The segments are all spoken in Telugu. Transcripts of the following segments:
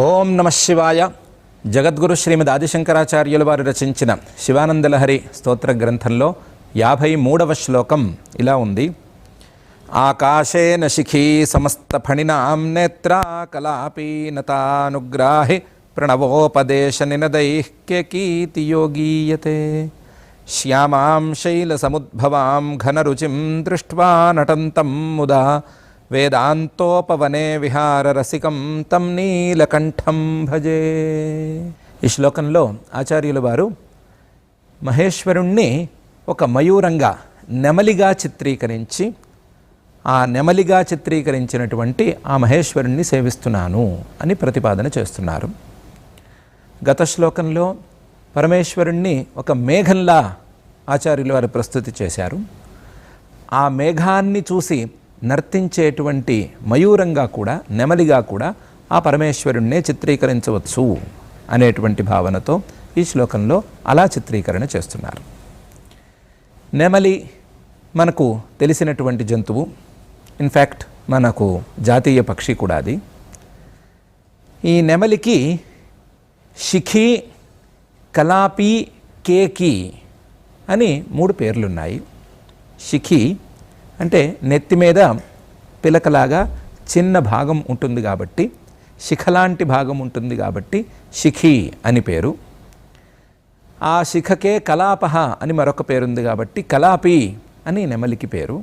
ఓం నమ శివాయ. జగద్గురు శ్రీమద్ ఆదిశంకరాచార్యుల వారు రచించిన శివానందలహరి స్తోత్ర గ్రంథంలో 53వ శ్లోకం ఇలా ఉంది. ఆకాశేన శిఖీ సమస్త ఫణినాం నేత్రా కలాపీ నతానుగ్రాహి ప్రణవోపదేశ నినదైః కేకీతి యోగీయతే శ్యామాం శైలసముద్భవాం ఘనరుచిం దృష్ట్వా నటంతం ముదా వేదాంతోపవనే విహారరసికం తం నీలకంఠం భజే. ఈ శ్లోకంలో ఆచార్యుల వారు మహేశ్వరుణ్ణి ఒక మయూరంగా నెమలిగా చిత్రీకరించి ఆ నెమలిగా చిత్రీకరించినటువంటి ఆ మహేశ్వరుణ్ణి సేవిస్తున్నాను అని ప్రతిపాదన చేస్తున్నారు. గత శ్లోకంలో పరమేశ్వరుణ్ణి ఒక మేఘంలా ఆచార్యుల వారు ప్రస్తుతి చేశారు. ఆ మేఘాన్ని చూసి నర్తించేటువంటి మయూరంగా కూడా నెమలిగా కూడా ఆ పరమేశ్వరుణ్ణే చిత్రీకరించవచ్చు అనేటువంటి భావనతో ఈ శ్లోకంలో అలా చిత్రీకరణ చేస్తున్నారు. నెమలి మనకు తెలిసినటువంటి జంతువు, ఇన్ఫ్యాక్ట్ మనకు జాతీయ పక్షి కూడా అది. ఈ నెమలికి శిఖి, కలాపి, కేకి అని 3 పేర్లున్నాయి. శిఖి అంటే నెత్తి మీద పిలకలాగా చిన్న భాగం ఉంటుంది కాబట్టి, శిఖలాంటి భాగం ఉంటుంది కాబట్టి శిఖి అని పేరు. ఆ శిఖకే కలాపహ అని మరొక పేరుంది కాబట్టి కలాపి అని నెమలికి పేరు.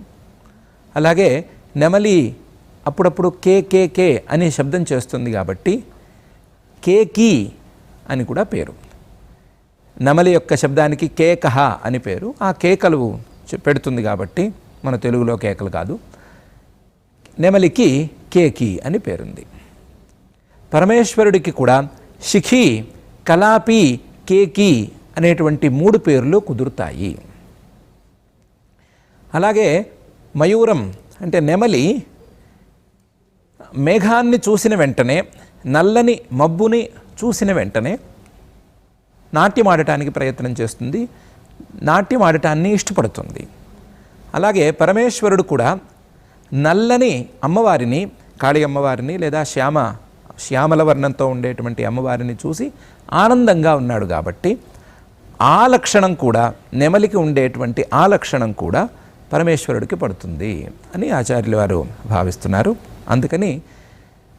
అలాగే నెమలి అప్పుడప్పుడు కే అని శబ్దం చేస్తుంది కాబట్టి కేకి అని కూడా పేరు. నెమలి యొక్క శబ్దానికి కేకహ అని పేరు. ఆ కేకలు పెడుతుంది కాబట్టి మన తెలుగులో కేకలు కాదు, నెమలికి కేకి అని పేరుంది. పరమేశ్వరుడికి కూడా శిఖి, కలాపి, కేకి అనేటువంటి 3 పేర్లు కుదురుతాయి. అలాగే మయూరం అంటే నెమలి మేఘాన్ని చూసిన వెంటనే, నల్లని మబ్బుని చూసిన వెంటనే నాట్యమాడటానికి ప్రయత్నం చేస్తుంది, నాట్యమాడటాన్ని ఇష్టపడుతుంది. అలాగే పరమేశ్వరుడు కూడా నల్లని అమ్మవారిని, కాళీ అమ్మవారిని లేదా శ్యామల వర్ణంతో ఉండేటువంటి అమ్మవారిని చూసి ఆనందంగా ఉన్నాడు కాబట్టి ఆ లక్షణం కూడా, నెమలికి ఉండేటువంటి ఆ లక్షణం కూడా పరమేశ్వరుడికి పడుతుంది అని ఆచార్యుల వారు భావిస్తున్నారు. అందుకని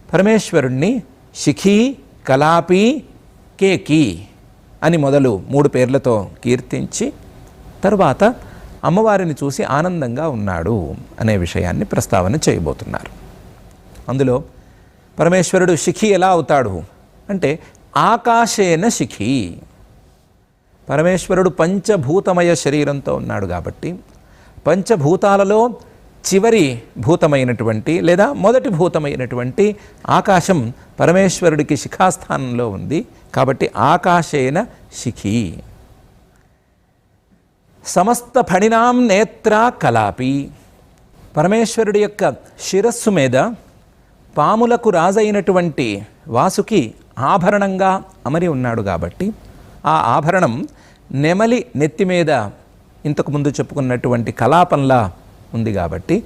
పరమేశ్వరుణ్ణి శిఖి, కలాపి, కేకి అని మొదలు 3 పేర్లతో కీర్తించి తరువాత అమ్మవారిని చూసి ఆనందంగా ఉన్నాడు అనే విషయాన్ని ప్రస్తావన చేయబోతున్నారు. అందులో పరమేశ్వరుడు శిఖి ఎలా అవుతాడు అంటే ఆకాశేన శిఖి. పరమేశ్వరుడు పంచభూతమయ శరీరంతో ఉన్నాడు కాబట్టి పంచభూతాలలో చివరి భూతమైనటువంటి లేదా మొదటి భూతమైనటువంటి ఆకాశం పరమేశ్వరుడికి శిఖాస్థానంలో ఉంది కాబట్టి ఆకాశేన శిఖి. సమస్త ఫణినాం నేత్రా కలాపి. పరమేశ్వరుడి యొక్క శిరస్సు మీద పాములకు రాజైనటువంటి వాసుకి ఆభరణంగా అమరి ఉన్నాడు కాబట్టి ఆ ఆభరణం నెమలి నెత్తి మీద ఇంతకుముందు చెప్పుకున్నటువంటి కలాపంలా ఉంది కాబట్టి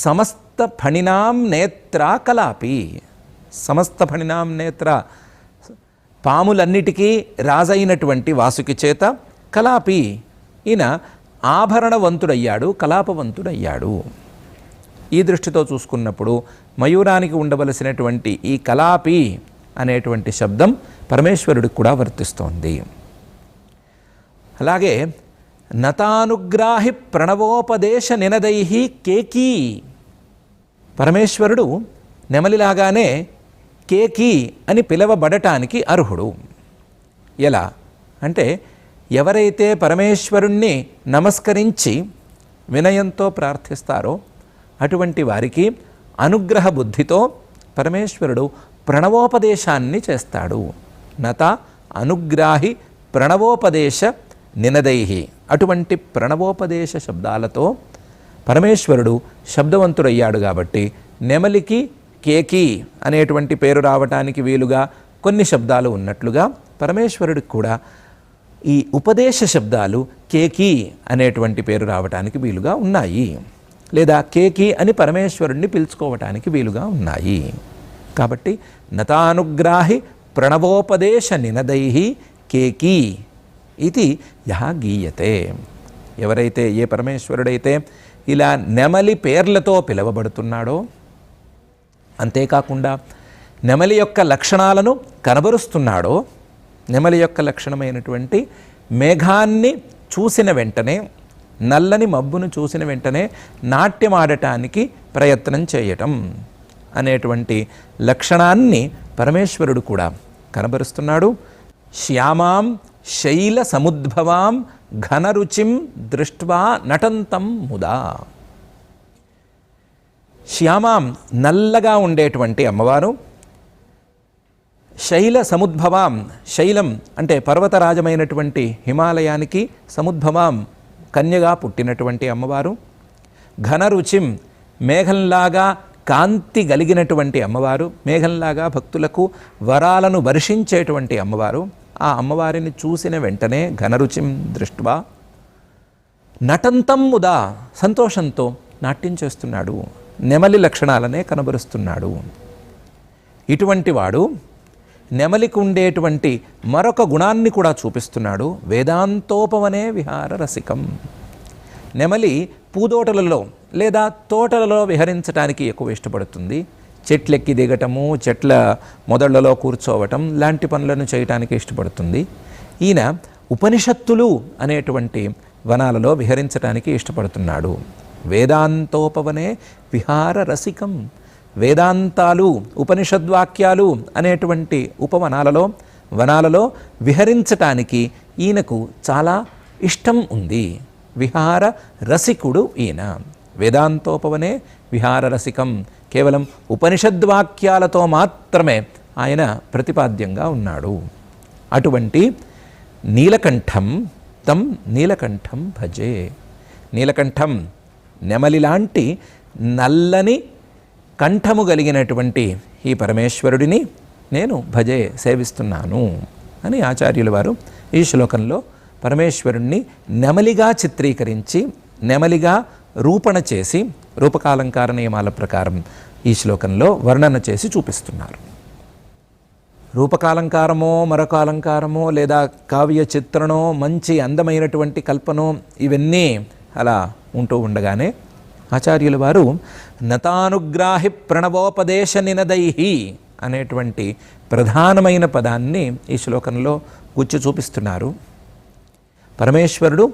సమస్త ఫణినాం నేత్రా కలాపి. సమస్త ఫణినాం నేత్ర పాములన్నిటికీ రాజైనటువంటి వాసుకి చేత కలాపి ఈయన ఆభరణవంతుడయ్యాడు, కలాపవంతుడయ్యాడు. ఈ దృష్టితో చూసుకున్నప్పుడు మయూరానికి ఉండవలసినటువంటి ఈ కలాపి అనేటువంటి శబ్దం పరమేశ్వరుడికి కూడా వర్తిస్తోంది. అలాగే నతానుగ్రాహి ప్రణవోపదేశ నినదైః కేకీ. పరమేశ్వరుడు నెమలిలాగానే కేకీ అని పిలవబడటానికి అర్హుడు. ఎలా అంటే ఎవరైతే పరమేశ్వరుణ్ణి నమస్కరించి వినయంతో ప్రార్థిస్తారో అటువంటి వారికి అనుగ్రహ బుద్ధితో పరమేశ్వరుడు ప్రణవోపదేశాన్ని చేస్తాడు. నత అనుగ్రాహి ప్రణవోపదేశ నినదైః. అటువంటి ప్రణవోపదేశ శబ్దాలతో పరమేశ్వరుడు శబ్దవంతుడయ్యాడు కాబట్టి నెమలికి కేకి అనేటువంటి పేరు రావటానికి వీలుగా కొన్ని శబ్దాలు ఉన్నట్లుగా పరమేశ్వరుడికి కూడా ఈ ఉపదేశ శబ్దాలు కేకి అనేటువంటి పేరు రావటానికి వీలుగా ఉన్నాయి, లేదా కేకి అని పరమేశ్వరుణ్ణి పిలుచుకోవటానికి వీలుగా ఉన్నాయి. కాబట్టి నతానుగ్రాహి ప్రణవోపదేశ నినదై కేకీ ఇది యహ గీయతే. ఎవరైతే, ఏ పరమేశ్వరుడైతే ఇలా నెమలి పేర్లతో పిలువబడుతున్నాడో, అంతేకాకుండా నెమలి యొక్క లక్షణాలను కనబరుస్తున్నాడో, నెమలి యొక్క లక్షణమైనటువంటి మేఘాన్ని చూసిన వెంటనే, నల్లని మబ్బును చూసిన వెంటనే నాట్యమాడటానికి ప్రయత్నం చేయటం అనేటువంటి లక్షణాన్ని పరమేశ్వరుడు కూడా కనబరుస్తున్నాడు. శ్యామాం శైల సముద్భవాం ఘనరుచిం దృష్ట్వా నటంతం ముదా. శ్యామాం నల్లగా ఉండేటువంటి అమ్మవారు, శైల సముద్భవాం, శైలం అంటే పర్వతరాజమైనటువంటి హిమాలయానికి సముద్భవాం కన్యగా పుట్టినటువంటి అమ్మవారు, ఘనరుచిం మేఘంలాగా కాంతి కలిగినటువంటి అమ్మవారు, మేఘంలాగా భక్తులకు వరాలను వర్షించేటువంటి అమ్మవారు. ఆ అమ్మవారిని చూసిన వెంటనే ఘనరుచిం దృష్ట్వా నటంతం ముదా, సంతోషంతో నాట్యం చేస్తున్నాడు, నెమలి లక్షణాలనే కనబరుస్తున్నాడు. ఇటువంటి వాడు నెమలికి ఉండేటువంటి మరొక గుణాన్ని కూడా చూపిస్తున్నాడు. వేదాంతోపవనే విహార రసికం. నెమలి పూదోటలలో లేదా తోటలలో విహరించడానికి ఎక్కువ ఇష్టపడుతుంది. చెట్లెక్కి దిగటము, చెట్ల మొదళ్లలో కూర్చోవటం లాంటి పనులను చేయటానికి ఇష్టపడుతుంది. ఈయన ఉపనిషత్తులు అనేటువంటి వనాలలో విహరించడానికి ఇష్టపడుతున్నాడు. వేదాంతోపవనే విహార రసికం. వేదాంతాలు, ఉపనిషద్వాక్యాలు అనేటువంటి వనాలలో విహరించటానికి ఈయనకు చాలా ఇష్టం ఉంది. విహార రసికుడు ఈయన. వేదాంతోపవనే విహార రసికం. కేవలం ఉపనిషద్వాక్యాలతో మాత్రమే ఆయన ప్రతిపాద్యంగా ఉన్నాడు. అటువంటి నీలకంఠం, తం నీలకంఠం భజే. నీలకంఠం నెమలిలాంటి నల్లని కంఠము కలిగినటువంటి ఈ పరమేశ్వరుడిని నేను భజే, సేవిస్తున్నాను అని ఆచార్యుల వారు ఈ శ్లోకంలో పరమేశ్వరుణ్ణి నెమలిగా చిత్రీకరించి, నెమలిగా రూపణ చేసి, రూపకాలంకార నియమాల ప్రకారం ఈ శ్లోకంలో వర్ణన చేసి చూపిస్తున్నారు. రూపకాలంకారమో, మరొక అలంకారమో, లేదా కావ్య చిత్రణో, మంచి అందమైనటువంటి కల్పనో, ఇవన్నీ అలా ఉంటూ ఉండగానే ఆచార్యుల వారు నతానుగ్రాహి ప్రణవోపదేశ నినదైహి అనేటువంటి ప్రధానమైన పదాన్ని ఈ శ్లోకంలో గుచ్చి చూపిస్తున్నారు. పరమేశ్వరుడు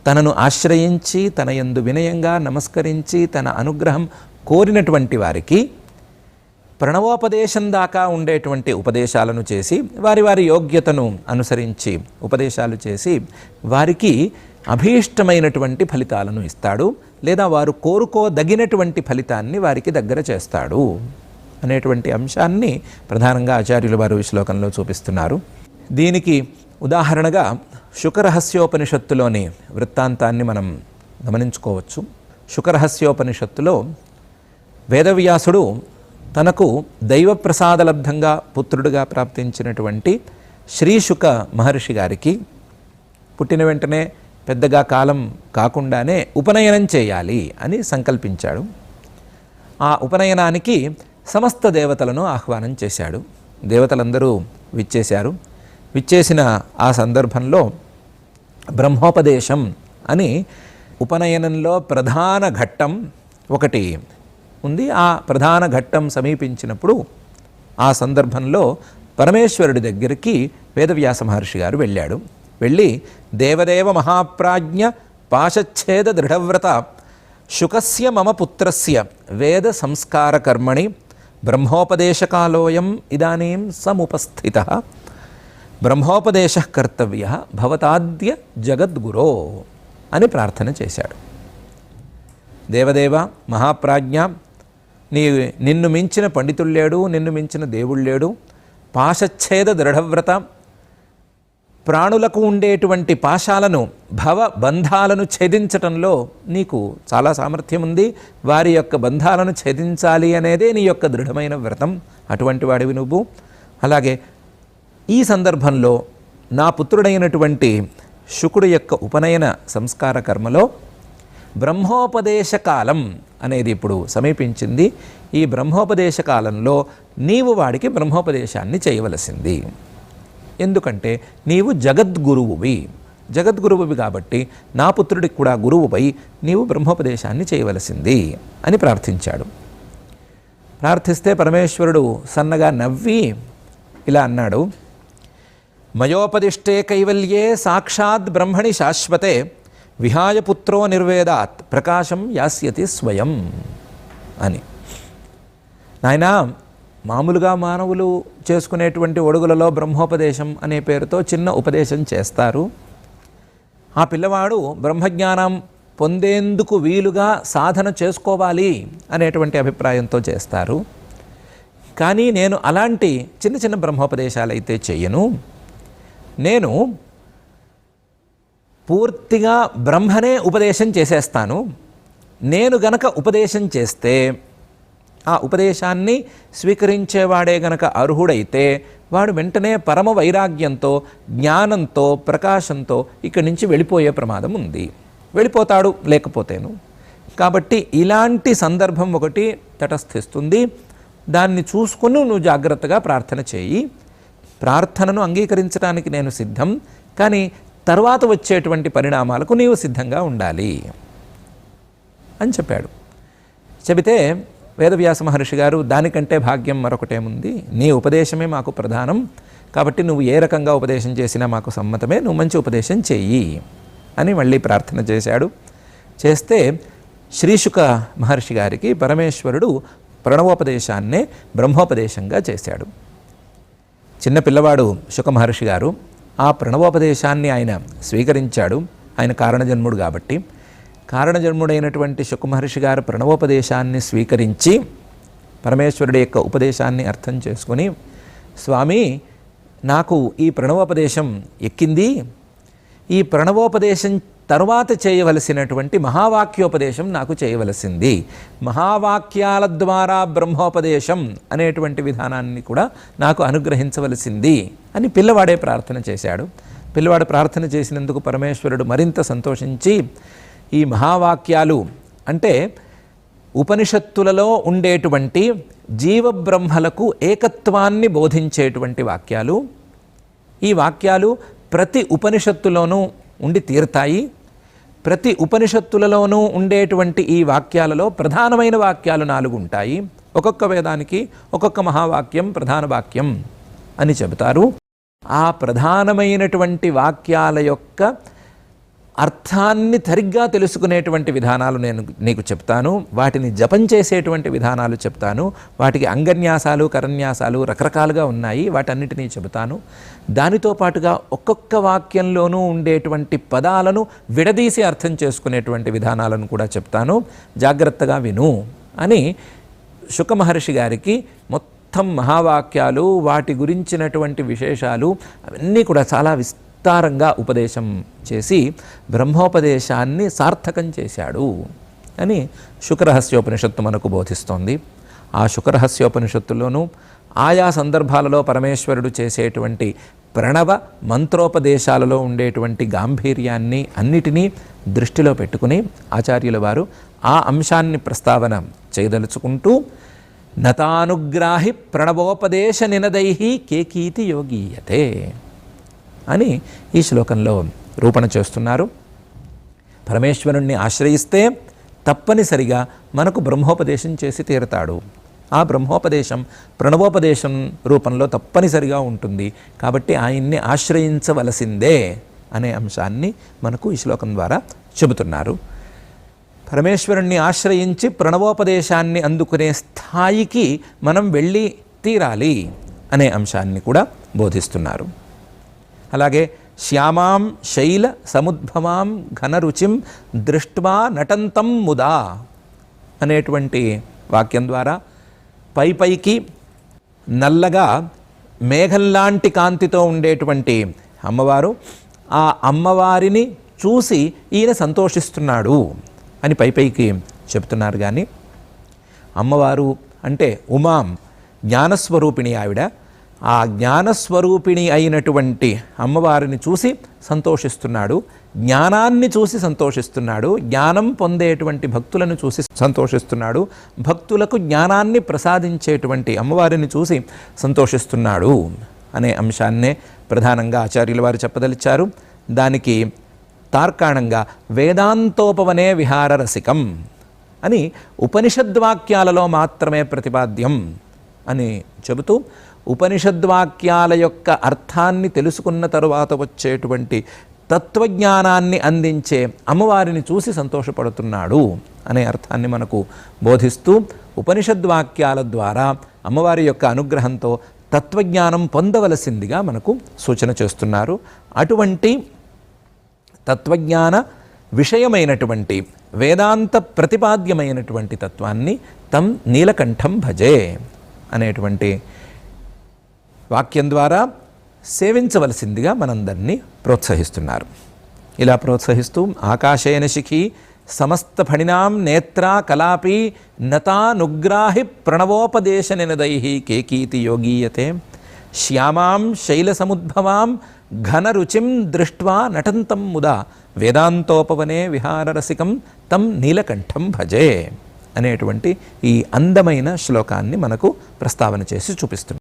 తనను ఆశ్రయించి, తన యందు వినయంగా నమస్కరించి, తన అనుగ్రహం కోరినటువంటి వారికి ప్రణవోపదేశం దాకా ఉండేటువంటి ఉపదేశాలను చేసి, వారి వారి యోగ్యతను అనుసరించి ఉపదేశాలు చేసి, వారికి అభీష్టమైనటువంటి ఫలితాలను ఇస్తాడు, లేదా వారు కోరుకోదగినటువంటి ఫలితాన్ని వారికి దగ్గర చేస్తాడు అనేటువంటి అంశాన్ని ప్రధానంగా ఆచార్యుల వారు ఈ శ్లోకంలో చూపిస్తున్నారు. దీనికి ఉదాహరణగా శుకరహస్యోపనిషత్తులోని వృత్తాంతాన్ని మనం గమనించుకోవచ్చు. శుకరహస్యోపనిషత్తులో వేదవ్యాసుడు తనకు దైవప్రసాదలబ్ధంగా పుత్రుడిగా ప్రాప్తించినటువంటి శ్రీశుక మహర్షి గారికి పుట్టిన వెంటనే పెద్దగా కాలం కాకుండానే ఉపనయనం చేయాలి అని సంకల్పించాడు. ఆ ఉపనయనానికి సమస్త దేవతలను ఆహ్వానం చేశాడు. దేవతలందరూ విచ్చేశారు. విచ్చేసిన ఆ సందర్భంలో బ్రహ్మోపదేశం అని ఉపనయనంలో ప్రధాన ఘట్టం ఒకటి ఉంది. ఆ ప్రధాన ఘట్టం సమీపించినప్పుడు ఆ సందర్భంలో పరమేశ్వరుడి దగ్గరికి వేదవ్యాస మహర్షి గారు వెళ్ళాడు. వెళ్ళి దేవదేవ మహాప్రాజ్ఞ పాశచ్ఛేద దృఢవ్రత శుకస్య మమ పుత్రస్య వేద సంస్కార కర్మణి బ్రహ్మోపదేశకాలోయం ఇదానీం సముపస్థిత బ్రహ్మోపదేశ కర్తవ్య భవతాద్య జగద్గురో అని ప్రార్థన చేశాడు. దేవదేవ మహాప్రాజ్ఞ, నిన్ను మించిన పండితుడు లేడు, నిన్ను మించిన దేవుడు లేడు. పాశచ్ఛేద దృఢవ్రత, ప్రాణులకు ఉండేటువంటి పాశాలను, భవ బంధాలను ఛేదించటంలో నీకు చాలా సామర్థ్యం ఉంది. వారి యొక్క బంధాలను ఛేదించాలి అనేదే నీ యొక్క దృఢమైన వ్రతం. అటువంటి వాడివి నువ్వు. అలాగే ఈ సందర్భంలో నా పుత్రుడైనటువంటి శుకుడు యొక్క ఉపనయన సంస్కార కర్మలో బ్రహ్మోపదేశ కాలం అనేది ఇప్పుడు సమీపించింది. ఈ బ్రహ్మోపదేశ కాలంలో నీవు వాడికి బ్రహ్మోపదేశాన్ని చేయవలసింది. ఎందుకంటే నీవు జగద్గురువువి, జగద్గురువువి కాబట్టి నా పుత్రుడికి కూడా గురువుపై నీవు బ్రహ్మోపదేశాన్ని చేయవలసింది అని ప్రార్థించాడు. ప్రార్థిస్తే పరమేశ్వరుడు సన్నగా నవ్వి ఇలా అన్నాడు, మయోపదిష్టే కైవల్యే సాక్షాత్ బ్రహ్మణి శాశ్వతే విహాయ పుత్రో నిర్వేదాత్ ప్రకాశం యాస్యతి స్వయం అని. నాయనా, మామూలుగా మానవులు చేసుకునేటువంటి ఒడుగులలో బ్రహ్మోపదేశం అనే పేరుతో చిన్న ఉపదేశం చేస్తారు. ఆ పిల్లవాడు బ్రహ్మజ్ఞానం పొందేందుకు వీలుగా సాధన చేసుకోవాలి అనేటువంటి అభిప్రాయంతో చేస్తారు. కానీ నేను అలాంటి చిన్న చిన్న బ్రహ్మోపదేశాలు అయితే చెయ్యను. నేను పూర్తిగా బ్రహ్మనే ఉపదేశం చేసేస్తాను. నేను గనక ఉపదేశం చేస్తే ఆ ఉపదేశాన్ని స్వీకరించేవాడే గనక అర్హుడైతే వాడు వెంటనే పరమ వైరాగ్యంతో, జ్ఞానంతో, ప్రకాశంతో ఇక్కడి నుంచి వెళ్ళిపోయే ప్రమాదం ఉంది. వెళ్ళిపోతాడు లేకపోతేను. కాబట్టి ఇలాంటి సందర్భం ఒకటి తటస్థిస్తుంది. దాన్ని చూసుకుని నువ్వు జాగ్రత్తగా ప్రార్థన చేయి. ప్రార్థనను అంగీకరించడానికి నేను సిద్ధం, కానీ తర్వాత వచ్చేటువంటి పరిణామాలకు నీవు సిద్ధంగా ఉండాలి అని చెప్పాడు. చెబితే వేదవ్యాస మహర్షి గారు, దానికంటే భాగ్యం మరొకటేముంది, నీ ఉపదేశమే మాకు ప్రధానం, కాబట్టి నువ్వు ఏ రకంగా ఉపదేశం చేసినా మాకు సమ్మతమే, నువ్వు మంచి ఉపదేశం చెయ్యి అని మళ్ళీ ప్రార్థన చేశాడు. చేస్తే శ్రీశుక మహర్షి గారికి పరమేశ్వరుడు ప్రణవోపదేశాన్నే బ్రహ్మోపదేశంగా చేశాడు. చిన్న పిల్లవాడు శుక మహర్షి గారు ఆ ప్రణవోపదేశాన్ని ఆయన స్వీకరించాడు. ఆయన కారణజన్ముడు కాబట్టి. కారణజన్ముడైనటువంటి శుక మహర్షి గారు ప్రణవోపదేశాన్ని స్వీకరించి పరమేశ్వరుడి యొక్క ఉపదేశాన్ని అర్థం చేసుకుని, స్వామి, నాకు ఈ ప్రణవోపదేశం ఎక్కింది, ఈ ప్రణవోపదేశం తరువాత చేయవలసినటువంటి మహావాక్యోపదేశం నాకు చేయవలసింది, మహావాక్యాల ద్వారా బ్రహ్మోపదేశం అనేటువంటి విధానాన్ని కూడా నాకు అనుగ్రహించవలసింది అని పిల్లవాడే ప్రార్థన చేశాడు. పిల్లవాడు ప్రార్థన చేసినందుకు పరమేశ్వరుడు మరింత సంతోషించి, ఈ మహావాక్యాలు అంటే ఉపనిషత్తులలో ఉండేటువంటి జీవబ్రహ్మలకు ఏకత్వాన్ని బోధించేటువంటి వాక్యాలు, ఈ వాక్యాలు ప్రతి ఉపనిషత్తులోనూ ఉండి తీరుతాయి. ప్రతి ఉపనిషత్తులలోనూ ఉండేటువంటి ఈ వాక్యాలలో ప్రధానమైన వాక్యాలు 4 ఉంటాయి. ఒక్కొక్క వేదానికి ఒక్కొక్క మహావాక్యం ప్రధాన వాక్యం అని చెబుతారు. ఆ ప్రధానమైనటువంటి వాక్యాల యొక్క అర్థాన్ని సరిగ్గా తెలుసుకునేటువంటి విధానాలు నేను నీకు చెప్తాను. వాటిని జపం చేసేటువంటి విధానాలు చెప్తాను. వాటికి అంగన్యాసాలు, కరన్యాసాలు రకరకాలుగా ఉన్నాయి. వాటన్నిటినీ చెబుతాను. దానితో పాటుగా ఒక్కొక్క వాక్యంలోనూ ఉండేటువంటి పదాలను విడదీసి అర్థం చేసుకునేటువంటి విధానాలను కూడా చెప్తాను. జాగ్రత్తగా విను అని శుక మహర్షి గారికి మొత్తం మహావాక్యాలు, వాటి గురించినటువంటి విశేషాలు అవన్నీ కూడా చాలా విస్తారంగా ఉపదేశం చేసి బ్రహ్మోపదేశాన్ని సార్థకం చేశాడు అని శుకరహస్యోపనిషత్తు మనకు బోధిస్తోంది. ఆ శుకరహస్యోపనిషత్తులోనూ ఆయా సందర్భాలలో పరమేశ్వరుడు చేసేటువంటి ప్రణవ మంత్రోపదేశాలలో ఉండేటువంటి గాంభీర్యాన్ని అన్నిటినీ దృష్టిలో పెట్టుకుని ఆచార్యుల వారు ఆ అంశాన్ని ప్రస్తావన చేయదలుచుకుంటూ, నతానుగ్రాహి ప్రణవోపదేశ నినదైహి కేకీతి యోగీయతే అని ఈ శ్లోకంలో రూపణ చేస్తున్నారు. పరమేశ్వరుణ్ణి ఆశ్రయిస్తే తప్పనిసరిగా మనకు బ్రహ్మోపదేశం చేసి తీరుతాడు. ఆ బ్రహ్మోపదేశం ప్రణవోపదేశం రూపంలో తప్పనిసరిగా ఉంటుంది. కాబట్టి ఆయన్ని ఆశ్రయించవలసిందే అనే అంశాన్ని మనకు ఈ శ్లోకం ద్వారా చెబుతున్నారు. పరమేశ్వరుణ్ణి ఆశ్రయించి ప్రణవోపదేశాన్ని అందుకునే స్థాయికి మనం వెళ్ళి తీరాలి అనే అంశాన్ని కూడా బోధిస్తున్నారు. అలాగే శ్యామాం శైల సముద్భవాం ఘనరుచిం దృష్ట్వా నటంతం ముదా అనేటువంటి వాక్యం ద్వారా పైకి నల్లగా మేఘంలాంటి కాంతితో ఉండేటువంటి అమ్మవారు, ఆ అమ్మవారిని చూసి ఈయన సంతోషిస్తున్నాడు అని పైకి చెప్తున్నారు. కానీ అమ్మవారు అంటే ఉమాం జ్ఞానస్వరూపిణి ఆవిడ. ఆ జ్ఞానస్వరూపిణి అయినటువంటి అమ్మవారిని చూసి సంతోషిస్తున్నాడు, జ్ఞానాన్ని చూసి సంతోషిస్తున్నాడు, జ్ఞానం పొందేటువంటి భక్తులను చూసి సంతోషిస్తున్నాడు, భక్తులకు జ్ఞానాన్ని ప్రసాదించేటువంటి అమ్మవారిని చూసి సంతోషిస్తున్నాడు అనే అంశాన్నే ప్రధానంగా ఆచార్యుల వారు చెప్పదలిచారు. దానికి తార్కాణంగా వేదాంతోపవనే విహార రసికం అని ఉపనిషద్వాక్యాలలో మాత్రమే ప్రతిపాద్యం అని చెబుతూ, ఉపనిషద్వాక్యాల యొక్క అర్థాన్ని తెలుసుకున్న తరువాత వచ్చేటువంటి తత్వజ్ఞానాన్ని అందించే అమ్మవారిని చూసి సంతోషపడుతున్నాడు అనే అర్థాన్ని మనకు బోధిస్తూ, ఉపనిషద్వాక్యాల ద్వారా అమ్మవారి యొక్క అనుగ్రహంతో తత్వజ్ఞానం పొందవలసిందిగా మనకు సూచన చేస్తున్నారు. అటువంటి తత్వజ్ఞాన విషయమైనటువంటి వేదాంత ప్రతిపాద్యమైనటువంటి తత్వాన్ని తం నీలకంఠం భజే అనేటువంటి వాక్యం ద్వారా సేవించవలసిందిగా మనందరినీ ప్రోత్సహిస్తున్నారు. ఇలా ప్రోత్సహిస్తూ ఆకాశేన శిఖి సమస్త ఫణినాం నేత్రా కలాపి నతానుగ్రాహి ప్రణవోపదేశ నినదైః కేకీతి యోగీయతే శ్యామాం శైలసముద్భవాం ఘనరుచిం దృష్ట్వా నటంతం ముదా వేదాంతోపవనే విహారరసికం తం నీలకంఠం భజే అనేటువంటి ఈ అందమైన శ్లోకాన్ని మనకు ప్రస్తావన చేసి చూపిస్తుంది.